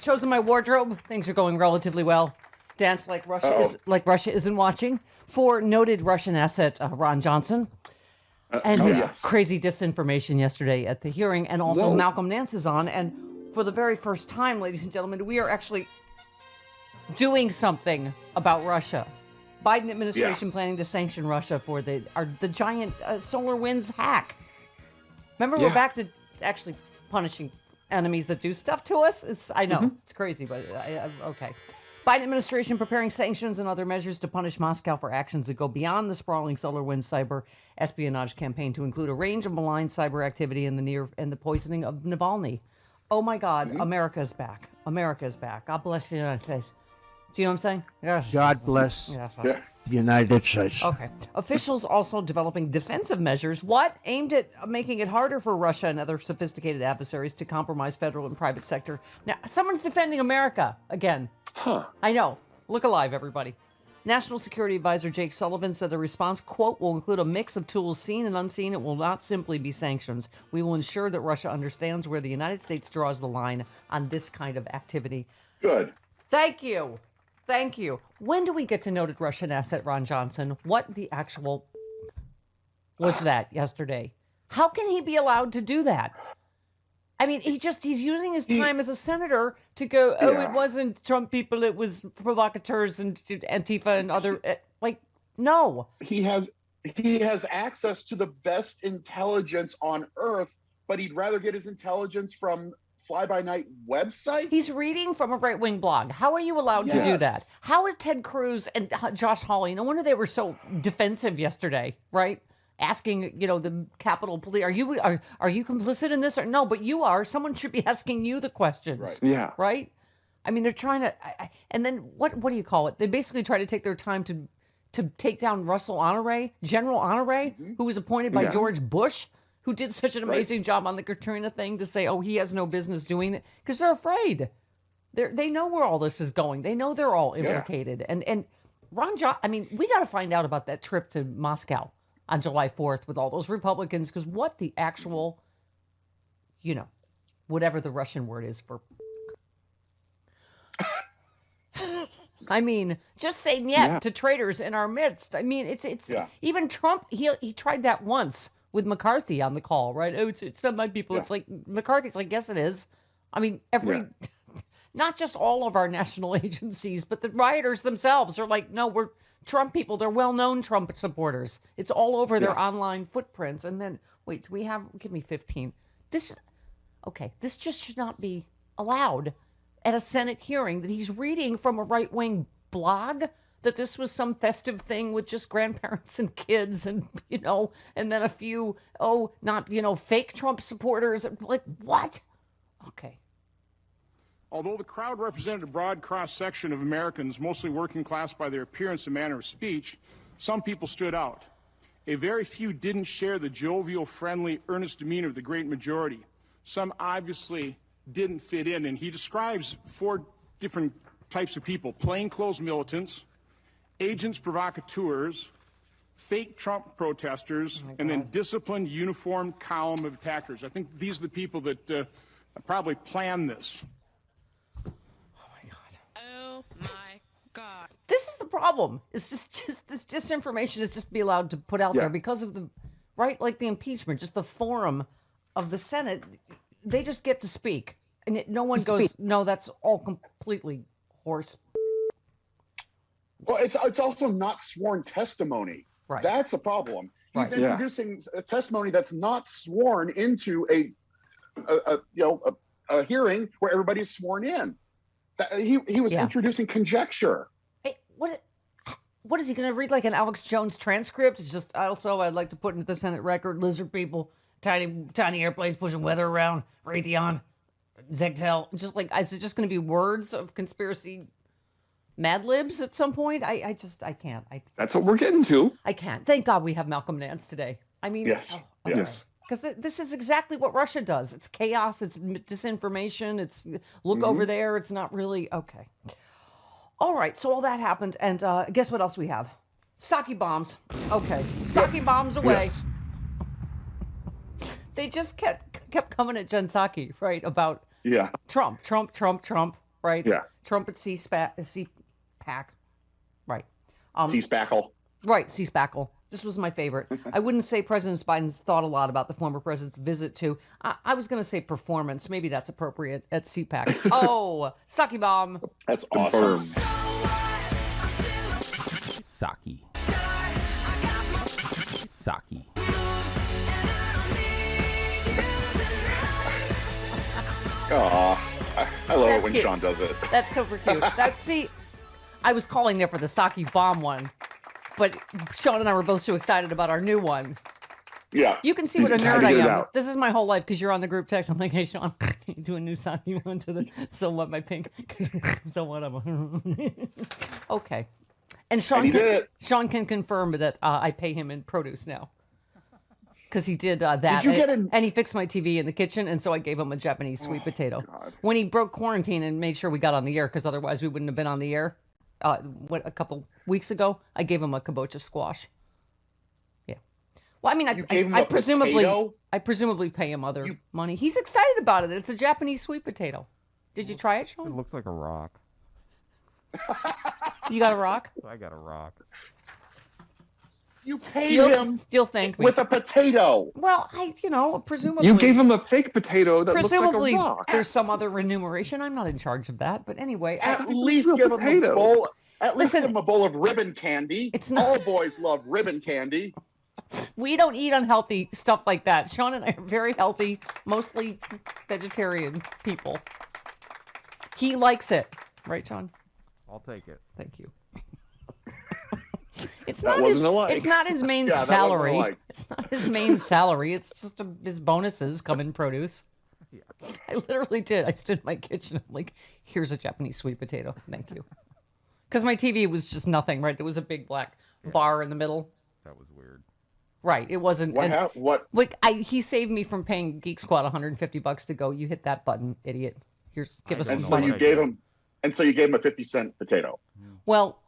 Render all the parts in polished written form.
Chosen my wardrobe. Things are going relatively well. Dance like Russia isn't watching. For noted Russian asset Ron Johnson and his crazy disinformation yesterday at the hearing, and also Malcolm Nance is on. And for the very first time, ladies and gentlemen, we are actually doing something about Russia. Biden administration planning to sanction Russia for the giant SolarWinds hack. Remember, we're back to actually punishing enemies that do stuff to us. It's crazy, but okay. Biden administration preparing sanctions and other measures to punish Moscow for actions that go beyond the sprawling SolarWinds cyber espionage campaign, to include a range of malign cyber activity and the poisoning of Navalny. Oh my God, America's back. America's back. God bless the United States. Do you know what I'm saying? Yes. God bless the United States. Okay. Officials also developing defensive measures, aimed at making it harder for Russia and other sophisticated adversaries to compromise federal and private sector. Now, someone's defending America again. Huh. I know. Look alive, everybody. National Security Advisor Jake Sullivan said the response, quote, will include a mix of tools seen and unseen. It will not simply be sanctions. We will ensure that Russia understands where the United States draws the line on this kind of activity. Good. Thank you. Thank you. When do we get to noted Russian asset Ron Johnson? What the actual was that yesterday? How can he be allowed to do that? I mean, he's using his time as a senator to go, it wasn't Trump people, it was provocateurs and Antifa and other, no. He has access to the best intelligence on earth, but he'd rather get his intelligence from fly-by-night website? He's reading from a right-wing blog. How are you allowed to do that? How is Ted Cruz and Josh Hawley, no wonder they were so defensive yesterday, right? Asking, the Capitol Police, are you complicit in this or no? But you are. Someone should be asking you the questions. Right. Yeah. Right? I mean, they're trying to, and then what do you call it? They basically try to take their time to take down Russell Honore, General Honore, who was appointed by George Bush, who did such an amazing job on the Katrina thing, to say, he has no business doing it, because they're afraid. They know where all this is going. They know they're all implicated. And Ron we got to find out about that trip to Moscow on July 4th with all those Republicans, because what the actual, whatever the Russian word is for... I mean, just saying to traitors in our midst. I mean, it's even Trump, he tried that once with McCarthy on the call, right? Oh, it's not my people. It's like, McCarthy's like, yes, it is. I mean, not just all of our national agencies, but the rioters themselves are like, no, we're Trump people. They're well-known Trump supporters. It's all over their online footprints. And then, wait, give me 15. This just should not be allowed at a Senate hearing, that he's reading from a right-wing blog, that this was some festive thing with just grandparents and kids and, and then a few, fake Trump supporters. Like, what? Okay. Although the crowd represented a broad cross-section of Americans, mostly working class by their appearance and manner of speech, some people stood out. A very few didn't share the jovial, friendly, earnest demeanor of the great majority. Some obviously didn't fit in, and he describes 4 different types of people: plainclothes militants, agents provocateurs, fake Trump protesters, and then disciplined, uniformed column of attackers. I think these are the people that probably planned this. Oh my God. This is the problem. It's just this disinformation is just be allowed to put out there because of the, right, like the impeachment, just the forum of the Senate. They just get to speak. And no one goes, no, that's all completely horse. Well, it's also not sworn testimony. Right. That's a problem. He's introducing a testimony that's not sworn into a hearing where everybody's sworn in. He was introducing conjecture. Hey, what is he going to read, like an Alex Jones transcript? It's just, also, I'd like to put into the Senate record, lizard people, tiny airplanes pushing weather around, Raytheon, Zegtel. Just like, is it just going to be words of conspiracy Mad Libs at some point? I can't. That's what we're getting to. I can't. Thank God we have Malcolm Nance today. I mean, yes, okay. yes. Because this is exactly what Russia does. It's chaos. It's disinformation. It's look over there. It's not really okay. All right. So all that happened, and guess what else we have? Sake bombs. Okay, sake bombs away. Yes. They just kept coming at Jen Psaki, right? About Trump, right? Yeah. Trump at CPAC, right? C-Spackle. Right, C-Spackle. This was my favorite. I wouldn't say President Biden's thought a lot about the former president's visit to. I was going to say performance. Maybe that's appropriate at CPAC. Oh, sake bomb. That's awesome. Sake. Sake. I love it when Sean does it. That's super cute. I was calling there for the sake bomb one, but Sean and I were both so excited about our new one. Yeah. You can see what a nerd I am. This is my whole life because you're on the group text. I'm like, hey, Sean, can you do a new sake one to the So What My Pink? So what? Okay. And Sean can confirm that I pay him in produce now. Because he did that. Did you get and he fixed my TV in the kitchen, and so I gave him a Japanese sweet potato. God. When he broke quarantine and made sure we got on the air, because otherwise we wouldn't have been on the air, a couple weeks ago, I gave him a kabocha squash. Yeah. Well, I mean, I presumably pay him other money. He's excited about it. It's a Japanese sweet potato. Did you try it, Sean? It looks like a rock. You got a rock? I got a rock. You paid him. You'll thank me with a potato. Well, presumably you gave him a fake potato that looks like a rock. There's some other remuneration. I'm not in charge of that, but anyway, at least give him a bowl. At least give him a bowl of ribbon candy. All boys love ribbon candy. We don't eat unhealthy stuff like that. Sean and I are very healthy, mostly vegetarian people. He likes it, right, Sean? I'll take it. Thank you. It's not his main salary. It's not his main salary. It's just his bonuses come in produce. Yeah. I literally did. I stood in my kitchen. I'm like, here's a Japanese sweet potato. Thank you. Because my TV was just nothing, right? There was a big black bar in the middle. That was weird. Right. It wasn't. What? Like he saved me from paying Geek Squad $150 to go. You hit that button, idiot. Give us some money. And so you gave him a 50-cent potato. Well,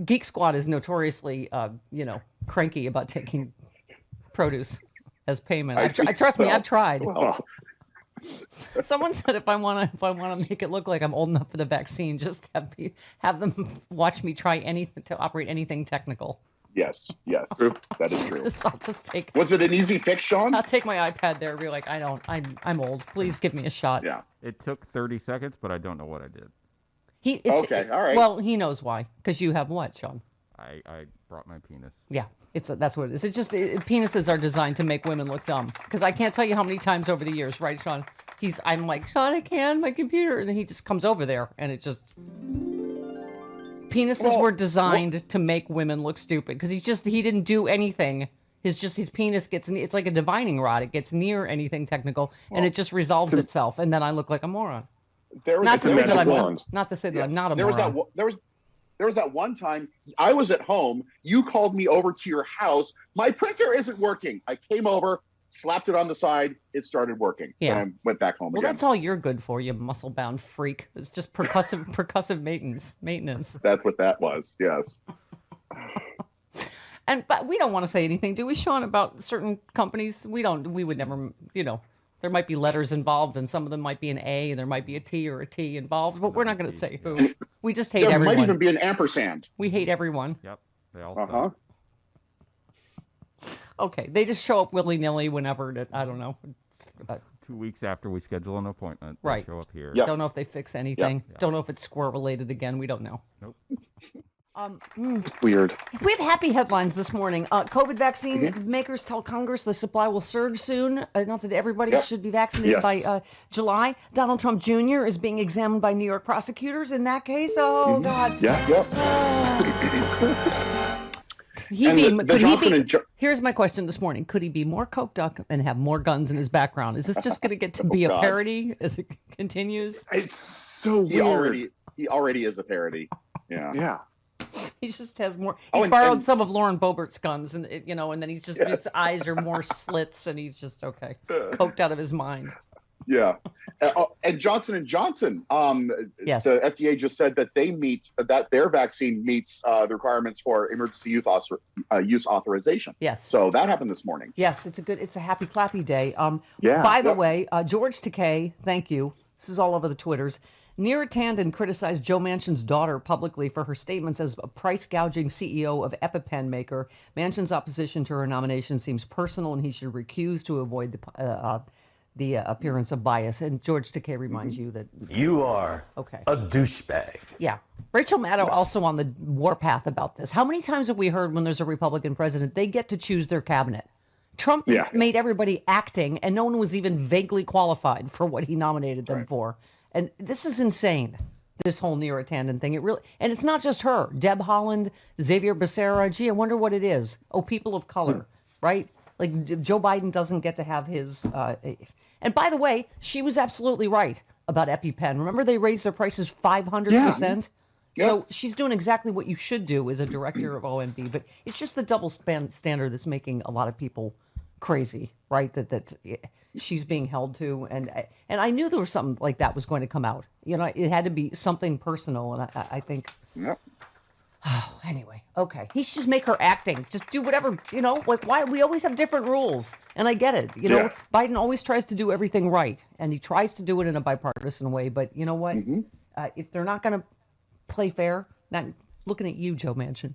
Geek Squad is notoriously, cranky about taking produce as payment. Trust me, I've tried. Well. Someone said if I want to make it look like I'm old enough for the vaccine, just have them watch me try anything to operate anything technical. Yes, true. That is true. I'll just take. Was it an easy fix, Sean? I'll take my iPad there and be like, I'm old. Please give me a shot. Yeah. It took 30 seconds, but I don't know what I did. Okay, all right. Well, he knows why. Because you have what, Sean? I brought my penis. Yeah, that's what it is. It's just penises are designed to make women look dumb. Because I can't tell you how many times over the years, right, Sean? I'm like, Sean, I can, my computer, and then he just comes over there, and it just. Penises were designed to make women look stupid because he didn't do anything. His penis it's like a divining rod. It gets near anything technical, and it just resolves itself, and then I look like a moron. Not to say that I'm not a moron. There was that one time I was at home. You called me over to your house. My printer isn't working. I came over, slapped it on the side. It started working. Yeah. And I went back home again. Well, that's all you're good for, you muscle-bound freak. It's just percussive maintenance. That's what that was. Yes. But we don't want to say anything, do we, Sean, about certain companies? We would never, there might be letters involved, and some of them might be an A, and there might be a T or a T involved, but we're not going to say who. We just hate everyone. There might even be an ampersand. We hate everyone. Yep. They all suck. Okay, they just show up willy-nilly whenever, I don't know. 2 weeks after we schedule an appointment, right. They show up here. Yep. Don't know if they fix anything. Yep. Don't know if it's squirrel-related again. We don't know. Nope. It's weird. We have happy headlines this morning. COVID vaccine makers tell Congress the supply will surge soon. Not that everybody should be vaccinated by July. Donald Trump Jr. is being examined by New York prosecutors in that case. Oh, God. Yes. Here's my question this morning. Could he be more coked up and have more guns in his background? Is this just going to get to be a parody as it continues? It's so weird. He already is a parody. Yeah. Yeah. He just has more. He's borrowed some of Lauren Boebert's guns, and and then his eyes are more slits, and he's just coked out of his mind. Yeah, and Johnson & Johnson, yes. The FDA just said that their vaccine meets the requirements for emergency use authorization. Yes. So that happened this morning. Yes, it's a happy clappy day. By the way, George Takei, thank you. This is all over the Twitters. Neera Tanden criticized Joe Manchin's daughter publicly for her statements as a price-gouging CEO of EpiPen maker. Manchin's opposition to her nomination seems personal, and he should recuse to avoid the appearance of bias. And George Takei reminds you that you are a douchebag. Yeah. Rachel Maddow also on the warpath about this. How many times have we heard when there's a Republican president, they get to choose their cabinet? Trump made everybody acting, and no one was even vaguely qualified for what he nominated them for. And this is insane, this whole Neera Tanden thing. And it's not just her. Deb Haaland, Xavier Becerra. Gee, I wonder what it is. Oh, people of color, right? Like Joe Biden doesn't get to have his. And by the way, she was absolutely right about EpiPen. Remember they raised their prices 500%? Yeah. So she's doing exactly what you should do as a director of OMB. But it's just the double standard that's making a lot of people crazy, right? That she's being held to, and I knew there was something like that was going to come out. It had to be something personal, and I think. Yep. Oh, anyway, okay. He should just make her acting. Just do whatever, like why we always have different rules, and I get it. Biden always tries to do everything right, and he tries to do it in a bipartisan way. But you know what? If they're not going to play fair, not looking at you, Joe Manchin.